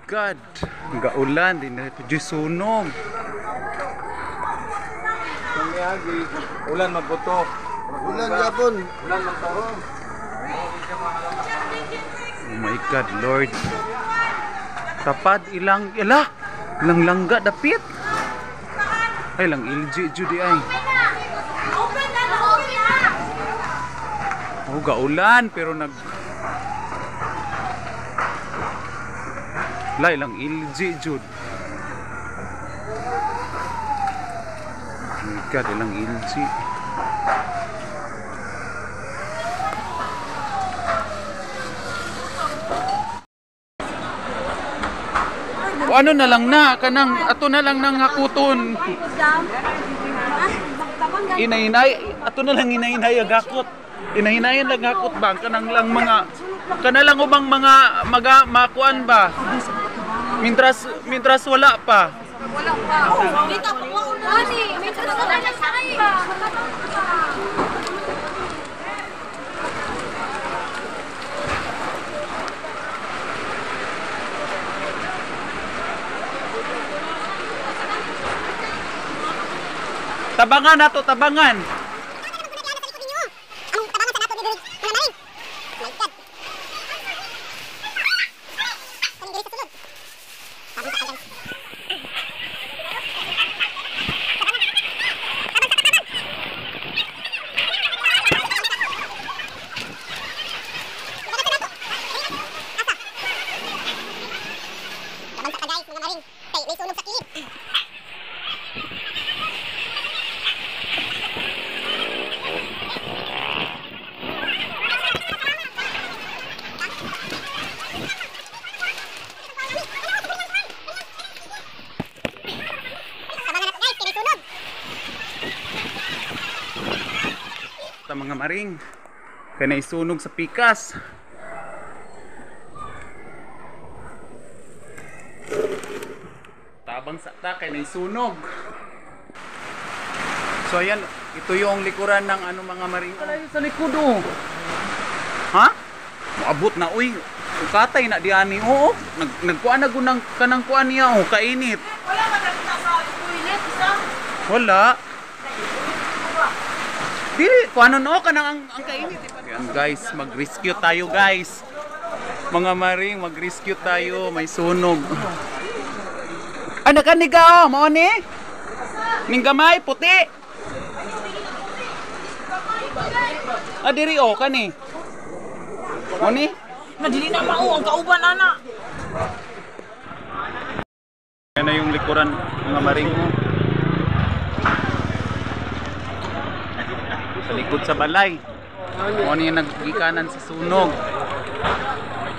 God. Gaulan din na ito. Diyos sunog. Ulan magbuto. Ulan yapon. Ulan magtarong. Oh my God, Lord. Tapad ilang langga dapit. Ay lang ilji judi ay. Oh, gaulan pero lang ilji jud. Oh my God, ilang ilji. O ano na lang na kanang ato na lang nang hakuton. Inahinay ato na lang inahinay agakot. Inahinayan lang hakot ba kanang lang mga kanalang ubang mga makuan ba? Mintras wala pa. Wala pa. Dito po ako na ni. Mintras wala na sa akin. Tabangan nato, tabangan. Mga maring kaya naisunog sa pikas. Tabang sa ta kaya naisunog. So ayan, ito yung likuran ng ano mga maring sa likod oh. Ha? Maabot na uy. Ukatay na diani oo. Nagkuan na gunang kanang kuan niya oh, kainit. Wala man nakita sa toilet isa. Wala. Dili, kung ano no, kanang ang kainit. Ayan guys, mag-rescue tayo guys. Mga maring, mag-rescue tayo. May sunog. Ah, nakaniga oh, mo ni? Ning gamay, puti. Ah, diri oh, kani. Mo ni? Nadili na mao ang kauban ana. Yan na yung likuran, mga maring. Sa likod sa balay. Kung ano yung nagigikanan sa sunog.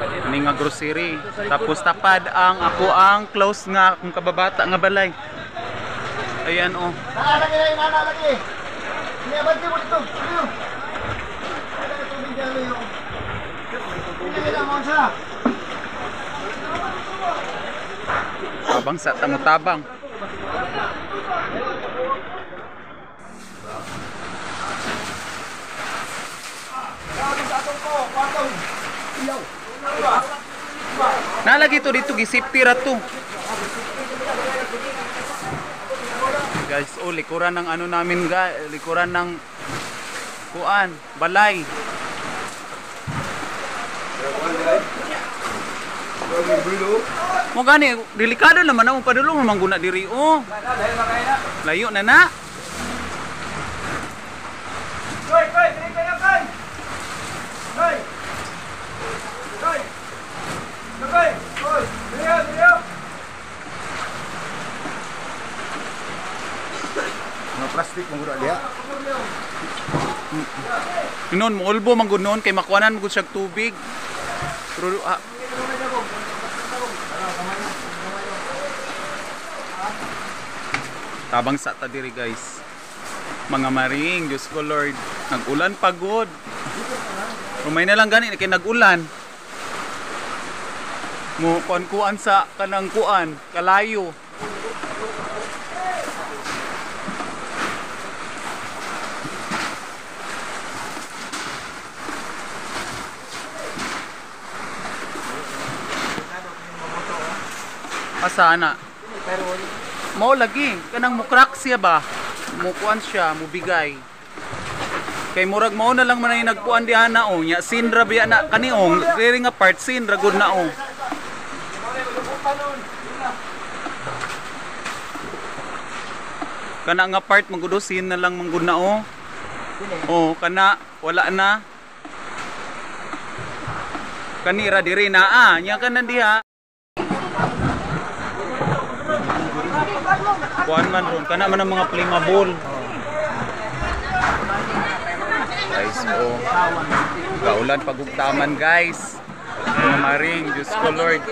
Ano nga grocery. Tapos tapad ang ako ang close nga kung kababata nga balay. Ayan o. Oh. Lagi. Niabante mo dito. Tabang sa tamutabang. Nalagi to dito gisipti ra to. Guys, oh likuran ng ano namin likuran ng kuan, balay. Mo gani delikado naman na mo padulong man guna diri oh. Layo na na. Koy, dili kayo koy. Koy. Dili. Mga plastic mo gura diha. Inon mo ulbo man gud noon kay makuanan mo gud siya tubig. Pero tabang sa ta diri guys. Mga maring, Diyos ko Lord, nag-ulan pagod. Rumay na lang gani kay nag-ulan. Mo kuan sa kanang kuan, kalayo. Asana. Mao lagi kanang mukrak siya ba? Mukuan siya, mubigay. Kay murag mao na lang man ay nagkuan di ana o nya sinra biya na kaniong diri nga part sinra gud na o. Kana nga part magudusin na lang manggud na o. Oh, kana wala na. Kanira diri na nya kana diha. Kuan man ron kana man ang mga flammable. Guys, oh. Kaulan pagugtaman, guys. Mga maring, Diyos ko Lord.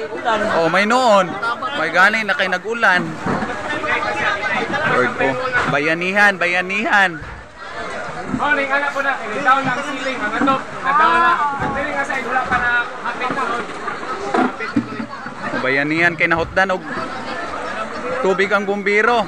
Oh, may noon. May gani na kay nag-ulan. Lord ko. Bayanihan, bayanihan. Morning, anak ko na. Down ng ceiling. Ang atop. Nadaw na. Nagdili nga sa'yo. Wala pa na hapit na. Oh, bayanihan kay nahutdan og tubig ang bumbiro.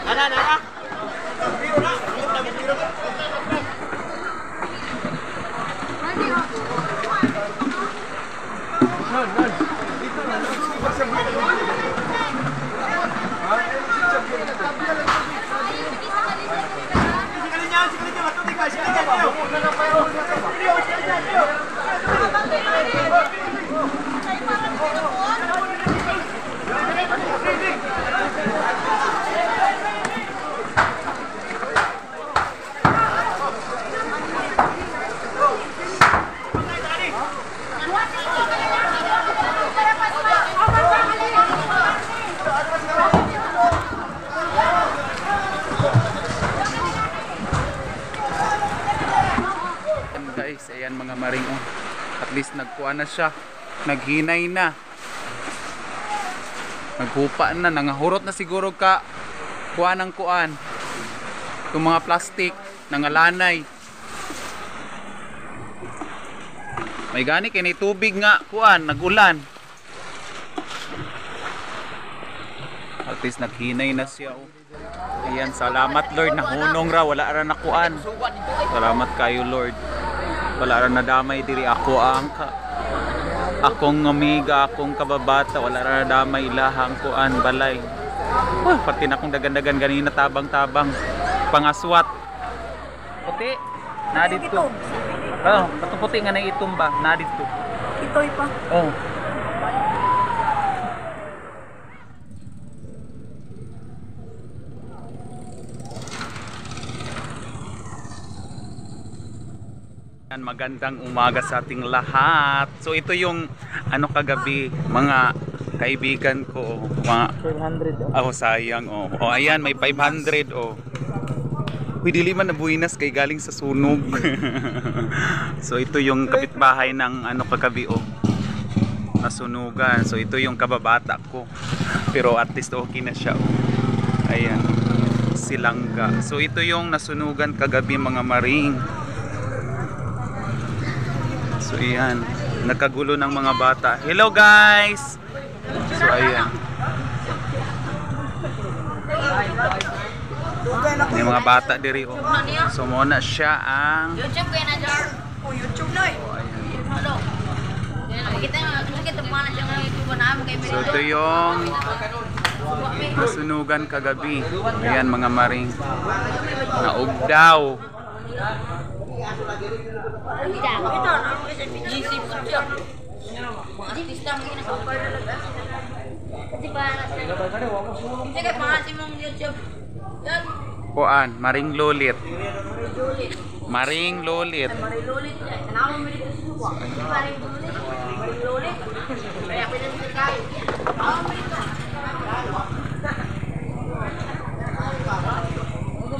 Guys, ayan mga maring oh. At least nagkuha na siya. Naghinay na. Naghupa na, nangahurot na siguro ka kuan ng kuan. Itong mga plastic, nangalanay. May gani kay tubig nga kuan, nagulan. At least naghinay na siya oh. Ayan, salamat Lord, nahunong ra, wala ra nakuan. Salamat kayo Lord. Wala ra nadamay diri ako ang akong amiga, akong kababata, wala ra nadamay ilahang kuan balay. Pati na akong dagan-dagan ganina tabang-tabang pangaswat. Puti, na dito. Oh, patuputi nga na itumba, na dito. Ito'y pa. Oh. Magandang umaga sa ating lahat. So ito yung ano kagabi, mga kaibigan ko, mga 500 oh. Oh, sayang oh. Oh, ayan may 500 oh. Uy, dili man nabuinas kay galing sa sunog. So ito yung kapitbahay ng ano kagabi oh. Nasunugan. So ito yung kababata ko. Pero at least okay na siya oh. Ayan. Silangga. So ito yung nasunugan kagabi mga maring. So ayan, nagkagulo ng mga bata. Hello guys! So ayan. May mga bata diri oh. So muna siya ang YouTube kaya na jar. Oh, YouTube na eh. Hello. Kita mana siya ng YouTube na kay so ito yung nasunugan kagabi. Ayan mga maring. Naugdaw. Kuan, maring lulit. Maring lulit.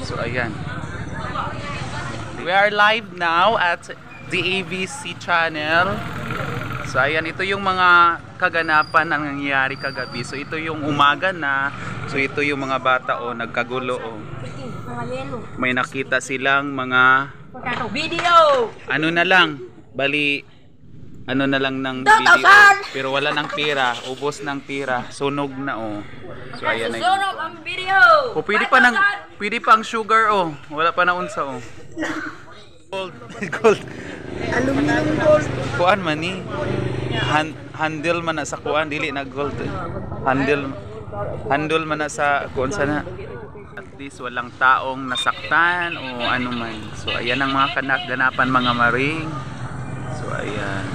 So ayan. We are live now at the ABC channel. So ayan, ito yung mga kaganapan na nangyayari kagabi. So ito yung umaga na. So ito yung mga bata oh, nagkagulo oh. May nakita silang mga video. ano na lang, bali ano na lang ng video. Pero wala ng pera, ubos ng pera, sunog na oh. So ayan ay. Sunog ang video. Oh, pwede pa ang sugar oh. Wala pa na unsa oh. Gold, gold. Aluminum gold. Kuan man ni. Handle man na sa kuan dili na gold. Handle. handle man na sa kung sana. At least walang taong nasaktan o ano man. So ayan ang mga kanaganapan mga maring. So ayan.